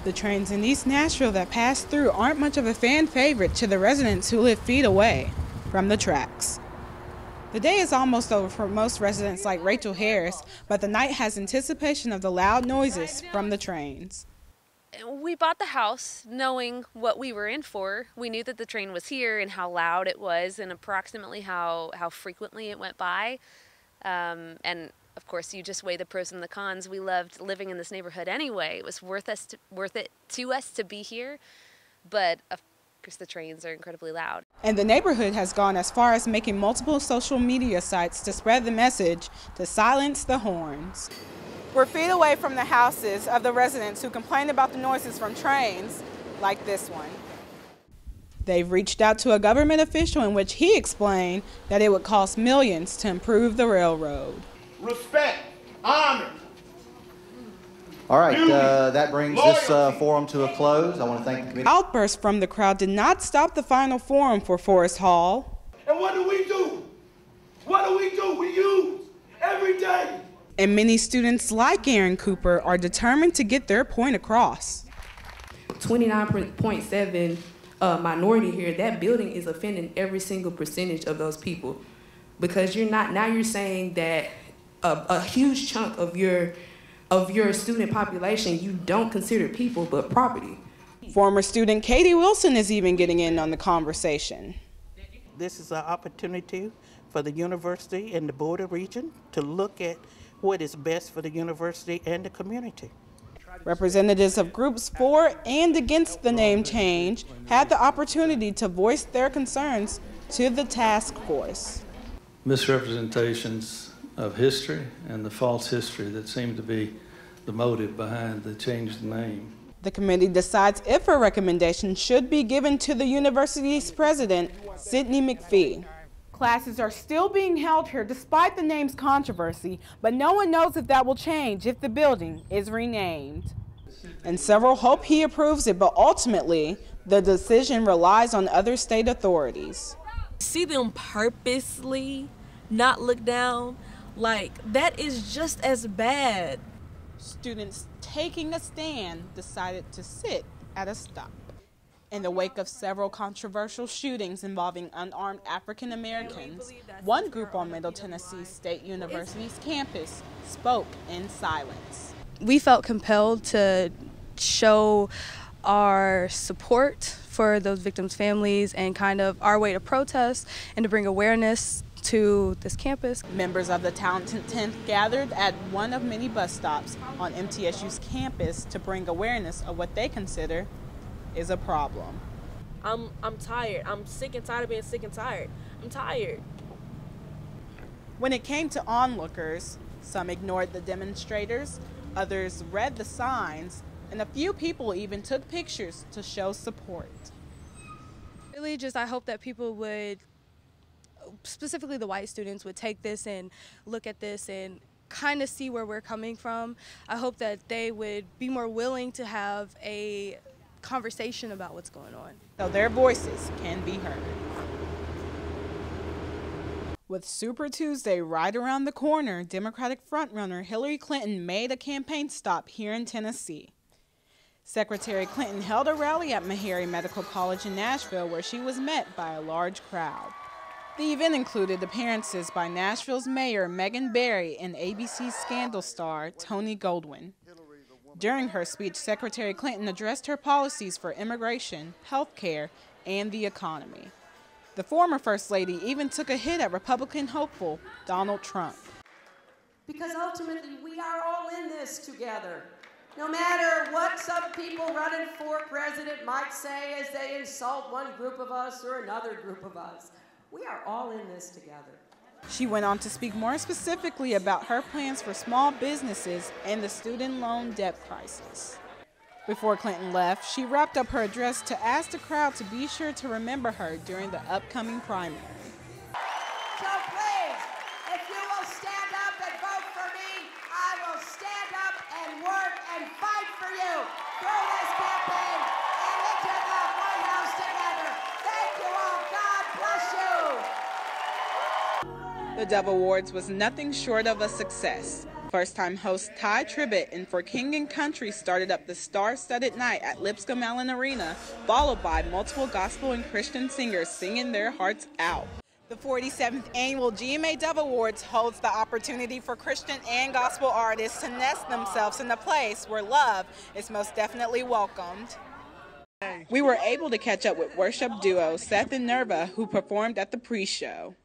The trains in East Nashville that pass through aren't much of a fan favorite to the residents who live feet away from the tracks. The day is almost over for most residents like Rachel Harris, but the night has anticipation of the loud noises from the trains. We bought the house knowing what we were in for. We knew that the train was here and how loud it was and approximately how frequently it went by. And of course, you just weigh the pros and the cons. We loved living in this neighborhood anyway. It was worth it to us to be here, but of course the trains are incredibly loud. And the neighborhood has gone as far as making multiple social media sites to spread the message to silence the horns. We're feet away from the houses of the residents who complain about the noises from trains like this one. They've reached out to a government official in which he explained that it would cost millions to improve the railroad. Respect, honor. All right, that brings this forum to a close. I want to thank the committee. Outbursts from the crowd did not stop the final forum for Forest Hall. And what do we do? What do? We use every day. And many students like Aaron Cooper are determined to get their point across. 29.7 minority here, that building is offending every single percentage of those people, because you're saying that a huge chunk of your student population you don't consider people but property. Former student Katie Wilson is even getting in on the conversation. This is an opportunity for the university and the Board of Regents to look at what is best for the university and the community. Representatives of groups for and against the name change had the opportunity to voice their concerns to the task force. Misrepresentations of history and the false history that seem to be the motive behind the change of the name. The committee decides if a recommendation should be given to the university's president, Sidney McPhee. Classes are still being held here despite the name's controversy, but no one knows if that will change if the building is renamed. And several hope he approves it, but ultimately, the decision relies on other state authorities. See them purposely not look down, like that is just as bad. Students taking a stand decided to sit at a stop. In the wake of several controversial shootings involving unarmed African Americans, one group on Middle Tennessee State University's campus spoke in silence. We felt compelled to show our support for those victims' families and kind of our way to protest and to bring awareness to this campus. Members of the Talented 10th gathered at one of many bus stops on MTSU's campus to bring awareness of what they consider is a problem. I'm tired. I'm sick and tired of being sick and tired. I'm tired. When it came to onlookers, some ignored the demonstrators, others read the signs, and a few people even took pictures to show support. Really just I hope that people would, specifically the white students, would take this and look at this and kind of see where we're coming from. I hope that they would be more willing to have a conversation about what's going on, so their voices can be heard. With Super Tuesday right around the corner, Democratic frontrunner Hillary Clinton made a campaign stop here in Tennessee. Secretary Clinton held a rally at Meharry Medical College in Nashville where she was met by a large crowd. The event included appearances by Nashville's mayor Megan Barry and ABC Scandal star Tony Goldwyn. During her speech, Secretary Clinton addressed her policies for immigration, health care, and the economy. The former First Lady even took a hit at Republican hopeful Donald Trump. Because ultimately we are all in this together. No matter what some people running for president might say as they insult one group of us or another group of us, we are all in this together. She went on to speak more specifically about her plans for small businesses and the student loan debt crisis. Before Clinton left, she wrapped up her address to ask the crowd to be sure to remember her during the upcoming primary. So please, if you will stand up and vote for me, I will stand up and work and fight for you through this campaign and into the White House together. Thank you all. God bless you. The Dove Awards was nothing short of a success. First-time host Ty Tribbett and For King and Country started up the star-studded night at Lipscomb Allen Arena, followed by multiple gospel and Christian singers singing their hearts out. The 47th annual GMA Dove Awards holds the opportunity for Christian and gospel artists to nest themselves in a place where love is most definitely welcomed. We were able to catch up with worship duo Seth and Nerva, who performed at the pre-show.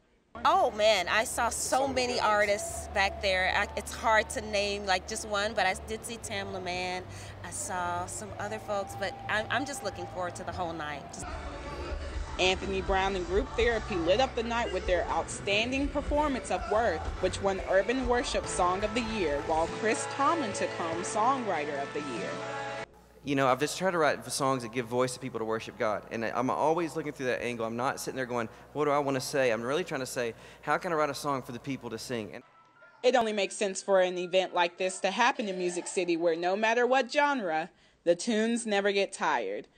Oh man, I saw so many artists back there. It's hard to name like just one, but I did see Tamla Mann. I saw some other folks, but I'm just looking forward to the whole night. Anthony Brown and Group Therapy lit up the night with their outstanding performance of Worth, which won Urban Worship Song of the Year, while Chris Tomlin took home Songwriter of the Year. You know, I've just tried to write songs that give voice to people to worship God. And I'm always looking through that angle. I'm not sitting there going, what do I want to say? I'm really trying to say, how can I write a song for the people to sing? And it only makes sense for an event like this to happen in Music City, where no matter what genre, the tunes never get tired.